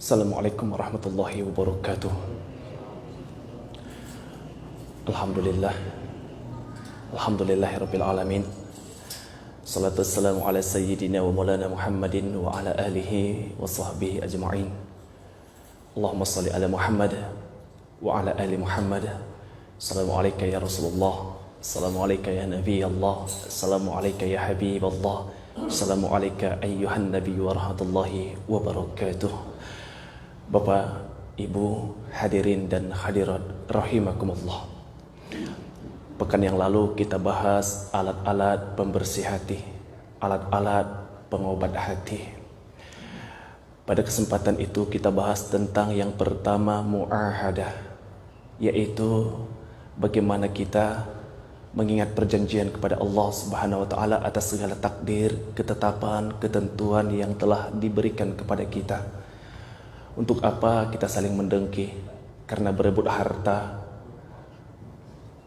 Assalamualaikum warahmatullahi wabarakatuh. Alhamdulillah. Alhamdulillahirabbil alamin. Salatu wassalamu ala sayyidina wa maulana Muhammadin wa ala alihi wa sahbihi ajma'in. Allahumma salli ala Muhammad wa ala ali Muhammad. Assalamualaikum ya Rasulullah. Assalamualaikum ya Nabi Allah. Assalamualaikum ya Habib Allah. Assalamualaikum ayyuhan Nabi wa rahmatullahi wabarakatuh. Bapak, Ibu, hadirin dan hadirat rahimakumullah. Pekan yang lalu kita bahas alat-alat pembersih hati, alat-alat pengobat hati. Pada kesempatan itu kita bahas tentang yang pertama, mu'ahadah, yaitu bagaimana kita mengingat perjanjian kepada Allah Subhanahu wa taala atas segala takdir, ketetapan, ketentuan yang telah diberikan kepada kita. Untuk apa kita saling mendengki? Karena berebut harta,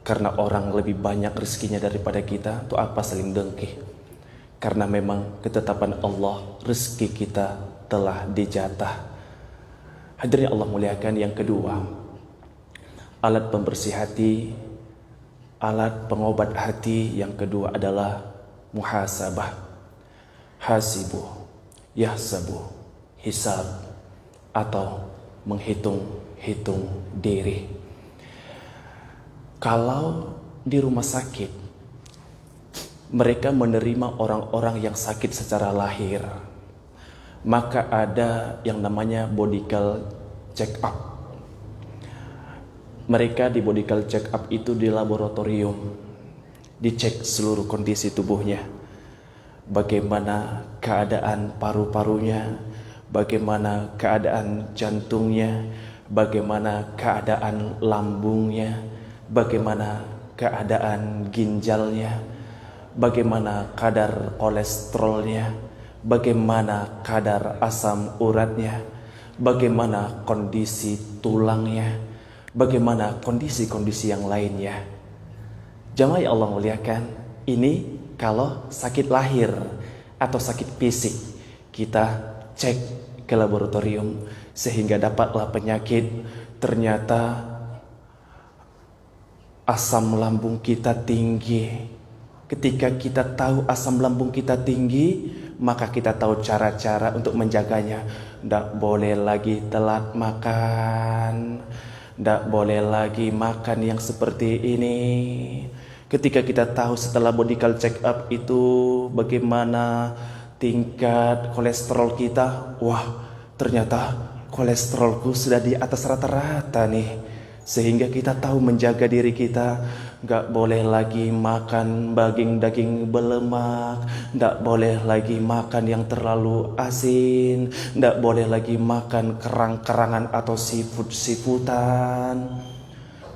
karena orang lebih banyak rezekinya daripada kita. Untuk apa saling dengki? Karena memang ketetapan Allah, rezeki kita telah dijatah. Hadirin Allah muliakan, yang kedua, alat pembersih hati, alat pengobat hati yang kedua adalah muhasabah. Hasibu, yahsabu, hisab, atau menghitung-hitung diri. Kalau di rumah sakit mereka menerima orang-orang yang sakit secara lahir, maka ada yang namanya medical check up. Mereka di medical check up itu di laboratorium, dicek seluruh kondisi tubuhnya, bagaimana keadaan paru-parunya, bagaimana keadaan jantungnya, bagaimana keadaan lambungnya, bagaimana keadaan ginjalnya, bagaimana kadar kolesterolnya, bagaimana kadar asam uratnya, bagaimana kondisi tulangnya, bagaimana kondisi-kondisi yang lainnya. Jamaah yang Allah muliakan, ini kalau sakit lahir atau sakit fisik, kita cek ke laboratorium sehingga dapatlah penyakit. Ternyata asam lambung kita tinggi. Ketika kita tahu asam lambung kita tinggi, maka kita tahu cara-cara untuk menjaganya. Tidak boleh lagi telat makan, tidak boleh lagi makan yang seperti ini. Ketika kita tahu setelah medical check up itu bagaimana tingkat kolesterol kita, wah ternyata kolesterolku sudah di atas rata-rata nih, sehingga kita tahu menjaga diri kita. Gak boleh lagi makan daging berlemak, gak boleh lagi makan yang terlalu asin, gak boleh lagi makan kerang-kerangan atau seafood-seafoodan.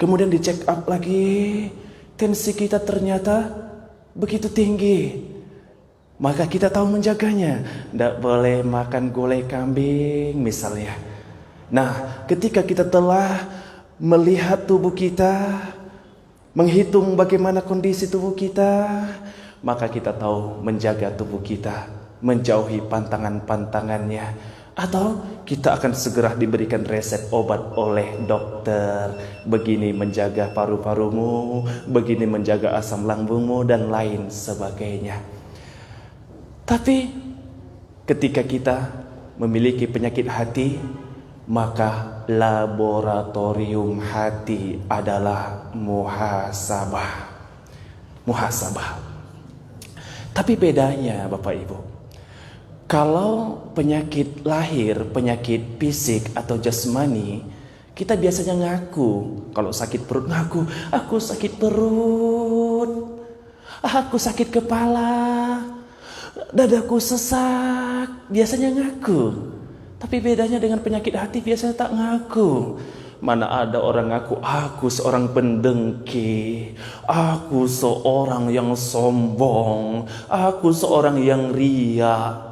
Kemudian di check up lagi, tensi kita ternyata begitu tinggi, maka kita tahu menjaganya. Tidak boleh makan gulai kambing misalnya. Nah, ketika kita telah melihat tubuh kita, menghitung bagaimana kondisi tubuh kita, maka kita tahu menjaga tubuh kita, menjauhi pantangan-pantangannya. Atau kita akan segera diberikan resep obat oleh dokter. Begini menjaga paru-parumu, begini menjaga asam lambungmu, dan lain sebagainya. Tapi ketika kita memiliki penyakit hati, maka laboratorium hati adalah muhasabah. Muhasabah. Tapi bedanya Bapak Ibu, kalau penyakit lahir, penyakit fisik atau jasmani, kita biasanya ngaku. Kalau sakit perut ngaku, aku sakit perut, aku sakit kepala, dadaku sesak, biasanya ngaku. Tapi bedanya dengan penyakit hati, biasanya tak ngaku. Mana ada orang ngaku, aku seorang pendengki, aku seorang yang sombong, aku seorang yang ria.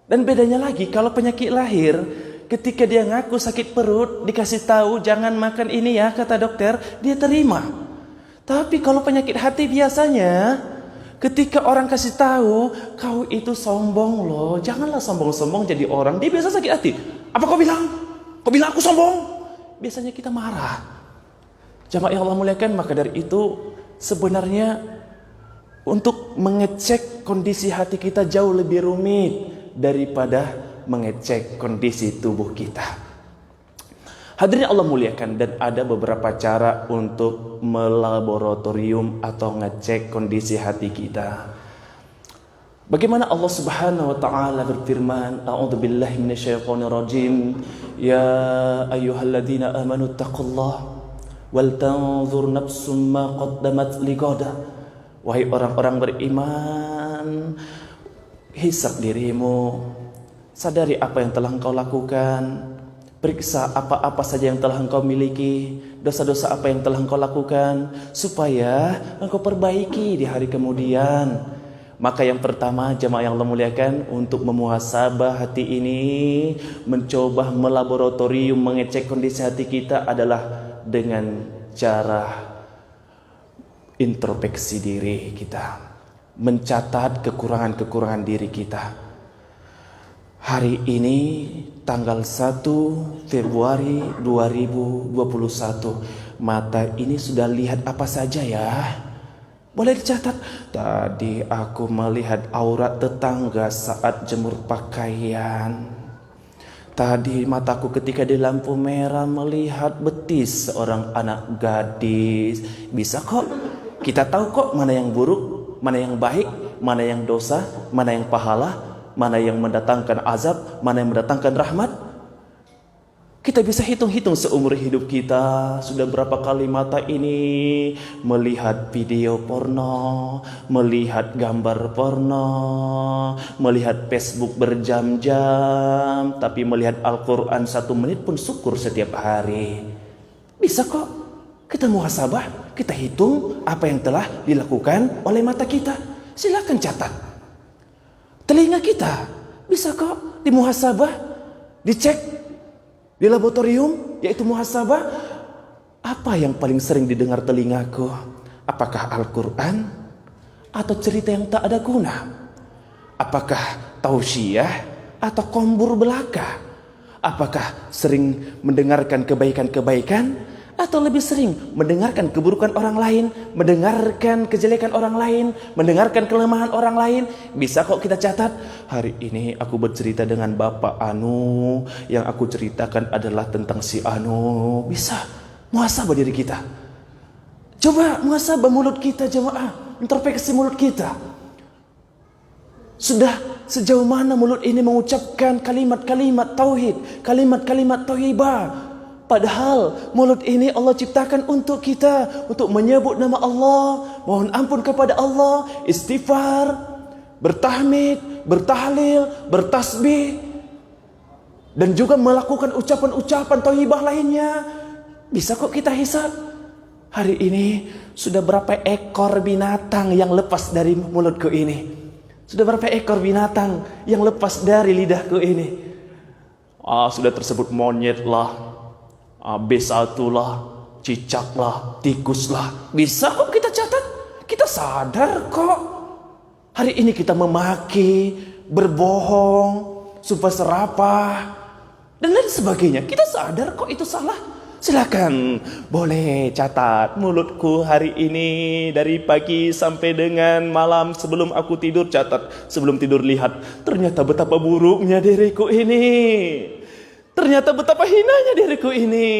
Dan bedanya lagi, kalau penyakit lahir, ketika dia ngaku sakit perut, dikasih tahu jangan makan ini ya, kata dokter, dia terima. Tapi kalau penyakit hati biasanya, ketika orang kasih tahu, kau itu sombong loh, janganlah sombong-sombong jadi orang. Dia biasa sakit hati. Apa kau bilang? Kau bilang aku sombong? Biasanya kita marah. Jamaah yang Allah muliakan, maka dari itu sebenarnya untuk mengecek kondisi hati kita jauh lebih rumit daripada mengecek kondisi tubuh kita. Hadirin Allah muliakan, dan ada beberapa cara untuk melaboratorium atau ngecek kondisi hati kita. Bagaimana Allah Subhanahu wa taala berfirman, a'udzubillahi minasyaitonirrajim, ya ayyuhalladzina amanu taqullaha wal tanzur nafsum ma qaddamat lighada. Wahai orang-orang beriman, hisab dirimu, sadari apa yang telah engkau lakukan, periksa apa-apa saja yang telah engkau miliki, dosa-dosa apa yang telah engkau lakukan, supaya engkau perbaiki di hari kemudian. Maka yang pertama, jamaah yang Allah muliakan, untuk memuhasabah hati ini, mencoba melaboratorium, mengecek kondisi hati kita adalah dengan cara introspeksi diri kita, mencatat kekurangan-kekurangan diri kita. Hari ini tanggal 1 Februari 2021, mata ini sudah lihat apa saja ya? Boleh dicatat. Tadi aku melihat aurat tetangga saat jemur pakaian. Tadi mataku ketika di lampu merah melihat betis seorang anak gadis. Bisa kok. Kita tahu kok mana yang buruk, mana yang baik, mana yang dosa, mana yang pahala, mana yang mendatangkan azab, mana yang mendatangkan rahmat. Kita bisa hitung-hitung seumur hidup kita, sudah berapa kali mata ini melihat video porno, melihat gambar porno, melihat Facebook berjam-jam, tapi melihat Al-Quran 1 menit pun syukur setiap hari. Bisa kok kita muhasabah, kita hitung apa yang telah dilakukan oleh mata kita. Silakan catat. Telinga kita bisa kok dimuhasabah, dicek di laboratorium, yaitu muhasabah. Apa yang paling sering didengar telingaku? Apakah Al-Quran atau cerita yang tak ada guna? Apakah tausiah atau kombur belaka? Apakah sering mendengarkan kebaikan-kebaikan atau lebih sering mendengarkan keburukan orang lain, mendengarkan kejelekan orang lain, mendengarkan kelemahan orang lain? Bisa kok kita catat. Hari ini aku bercerita dengan Bapak Anu, yang aku ceritakan adalah tentang si Anu. Bisa muhasabah diri kita. Coba muhasabah mulut kita jemaah, introspeksi mulut kita. Sudah sejauh mana mulut ini mengucapkan kalimat-kalimat tauhid, kalimat-kalimat thayyibah? Padahal mulut ini Allah ciptakan untuk kita, untuk menyebut nama Allah, mohon ampun kepada Allah, istighfar, bertahmid, bertahlil, bertasbih, dan juga melakukan ucapan-ucapan thayyibah lainnya. Bisa kok kita hisab. Hari ini sudah berapa ekor binatang yang lepas dari mulutku ini? Sudah berapa ekor binatang yang lepas dari lidahku ini? Sudah tersebut monyet lah, B1 lah, cicak lah, tikus lah. Bisa kok kita catat. Kita sadar kok. Hari ini kita memaki, berbohong, sumpah serapah, dan lain sebagainya. Kita sadar kok itu salah. Silakan, boleh catat mulutku hari ini dari pagi sampai dengan malam sebelum aku tidur. Catat, sebelum tidur lihat, ternyata betapa buruknya diriku ini. Ternyata betapa hinanya diriku ini.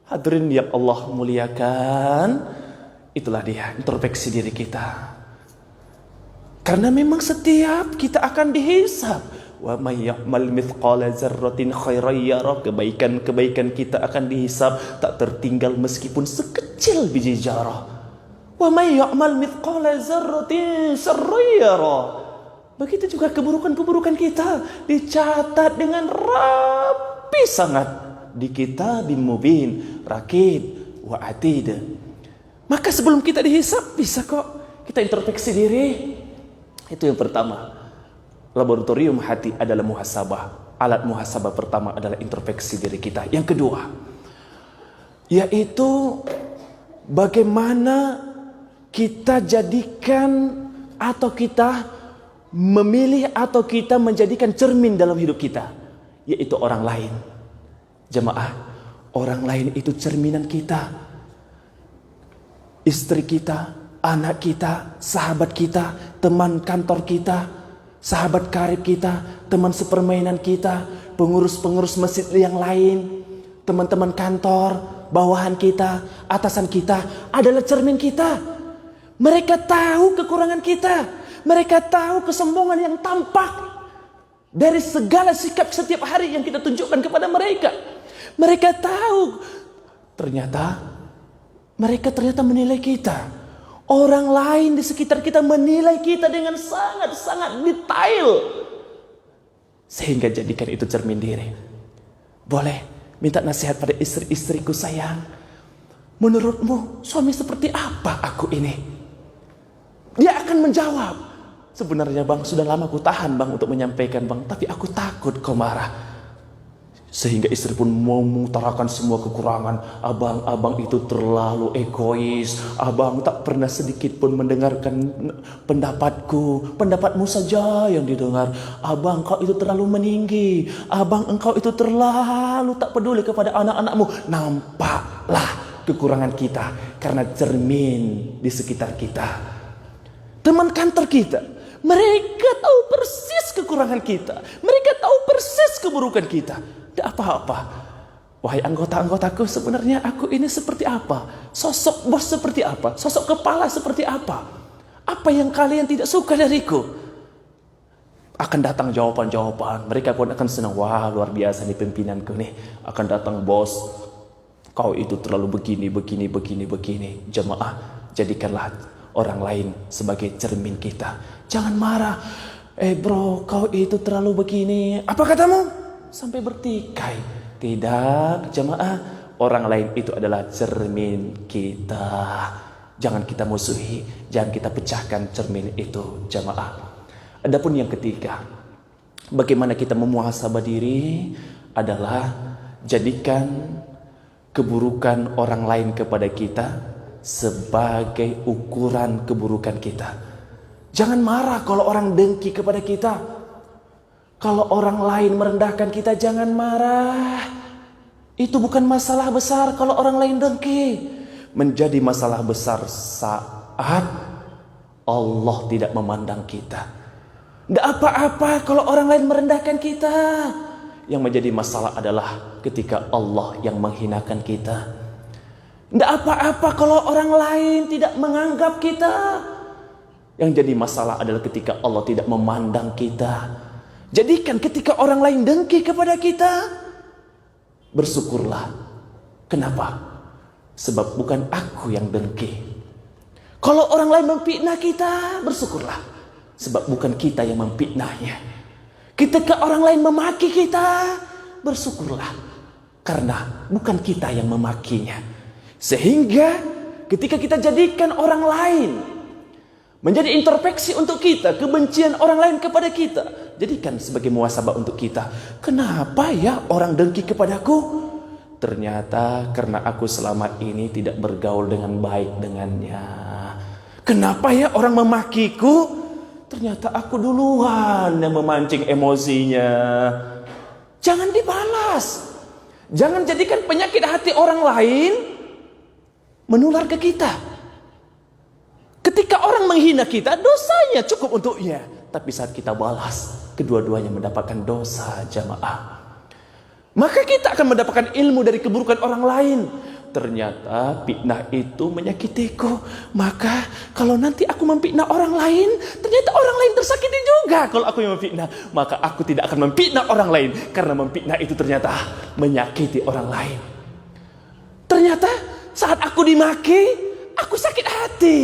Hadirin yang Allah muliakan, itulah dia introspeksi diri kita. Karena memang setiap kita akan dihisab. Wa may ya'mal mithqala dzarratin khairan yarah. Kebaikan-kebaikan kita akan dihisab, tak tertinggal meskipun sekecil biji zarah. Wa may ya'mal mithqala dzarratin syarran yarah. Begitu juga keburukan-keburukan kita dicatat dengan rapi sangat di Kitabim Mubin, Raqib wa Atid. Maka sebelum kita dihisab, bisa kok kita introspeksi diri. Itu yang pertama. Laboratorium hati adalah muhasabah. Alat muhasabah pertama adalah introspeksi diri kita. Yang kedua, yaitu bagaimana kita jadikan atau kita memilih atau kita menjadikan cermin dalam hidup kita. yaitu orang lain. Jemaah, orang lain itu cerminan kita. Istri kita, anak kita, sahabat kita, teman kantor kita, sahabat karib kita, teman sepermainan kita, pengurus-pengurus masjid yang lain, teman-teman kantor, bawahan kita, atasan kita adalah cermin kita. Mereka tahu kekurangan kita. Mereka tahu kesombongan yang tampak dari segala sikap setiap hari yang kita tunjukkan kepada mereka. Mereka tahu mereka ternyata menilai kita. Orang lain di sekitar kita menilai kita dengan sangat-sangat detail. Sehingga jadikan itu cermin diri. Boleh minta nasihat pada istri-istriku sayang. Menurutmu suami seperti apa aku ini? Dia akan menjawab, sebenarnya bang, sudah lama aku tahan bang untuk menyampaikan bang, tapi aku takut kau marah. Sehingga istri pun mengutarakan semua kekurangan. Abang itu terlalu egois. Abang tak pernah sedikit pun mendengarkan pendapatku. Pendapatmu saja yang didengar. Abang, kau itu terlalu meninggi. Abang, engkau itu terlalu tak peduli kepada anak-anakmu. Nampaklah kekurangan kita karena cermin di sekitar kita. Teman kantor kita, mereka tahu persis kekurangan kita. Mereka tahu persis keburukan kita. Tidak apa-apa. Wahai anggota-anggotaku, sebenarnya aku ini seperti apa? Sosok bos seperti apa? Sosok kepala seperti apa? Apa yang kalian tidak suka dariku? Akan datang jawaban-jawaban. Mereka pun akan senang. Wah, luar biasa nih pimpinanku nih. Akan datang bos. Kau itu terlalu begini. Jemaah, jadikanlah orang lain sebagai cermin kita. Jangan marah. Bro, kau itu terlalu begini. Apa katamu? Sampai bertikai. Tidak, jemaah. Orang lain itu adalah cermin kita. Jangan kita musuhi. Jangan kita pecahkan cermin itu, jemaah. Adapun yang ketiga, bagaimana kita memuhasabah diri adalah jadikan keburukan orang lain kepada kita sebagai ukuran keburukan kita. Jangan marah kalau orang dengki kepada kita. Kalau orang lain merendahkan kita, jangan marah. Itu bukan masalah besar kalau orang lain dengki. Menjadi masalah besar saat Allah tidak memandang kita. Tidak apa-apa kalau orang lain merendahkan kita. Yang menjadi masalah adalah ketika Allah yang menghinakan kita. Tidak apa-apa kalau orang lain tidak menganggap kita. Yang jadi masalah adalah ketika Allah tidak memandang kita. Jadikan ketika orang lain dengki kepada kita, bersyukurlah. Kenapa? Sebab bukan aku yang dengki. Kalau orang lain memfitnah kita, bersyukurlah. Sebab bukan kita yang memfitnahnya. Ketika orang lain memaki kita, bersyukurlah. Karena bukan kita yang memakinya. Sehingga ketika kita jadikan orang lain menjadi introspeksi untuk kita, kebencian orang lain kepada kita, jadikan sebagai muhasabah untuk kita. Kenapa ya orang dengki kepadaku? Ternyata karena aku selama ini tidak bergaul dengan baik dengannya. Kenapa ya orang memakiku? Ternyata aku duluan yang memancing emosinya. Jangan dibalas. Jangan jadikan penyakit hati orang lain menular ke kita. Ketika orang menghina kita, dosanya cukup untuknya. Tapi saat kita balas, kedua-duanya mendapatkan dosa, jamaah. Maka kita akan mendapatkan ilmu dari keburukan orang lain. Ternyata fitnah itu menyakitiku. Maka kalau nanti aku memfitnah orang lain, ternyata orang lain tersakiti juga kalau aku yang memfitnah. Maka aku tidak akan memfitnah orang lain. Karena memfitnah itu ternyata menyakiti orang lain. Ternyata saat aku dimaki, aku sakit hati.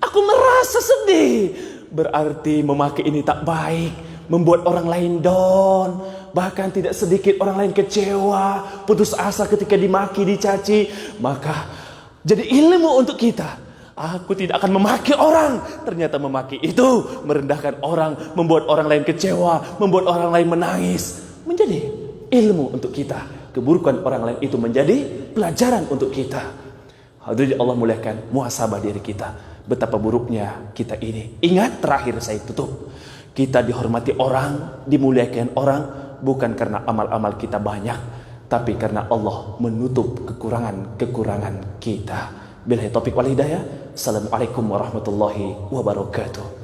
Aku merasa sedih. Berarti memaki ini tak baik. Membuat orang lain down. Bahkan tidak sedikit orang lain kecewa, putus asa ketika dimaki, dicaci. Maka jadi ilmu untuk kita. Aku tidak akan memaki orang. Ternyata memaki itu merendahkan orang, membuat orang lain kecewa, membuat orang lain menangis. Menjadi ilmu untuk kita. Keburukan orang lain itu menjadi pelajaran untuk kita. Hadirin Allah muliakan, muhasabah diri kita. Betapa buruknya kita ini. Ingat, terakhir saya tutup. Kita dihormati orang, dimuliakan orang, bukan karena amal-amal kita banyak, tapi karena Allah menutup kekurangan-kekurangan kita. Billahi taufiq wal hidayah. Assalamualaikum warahmatullahi wabarakatuh.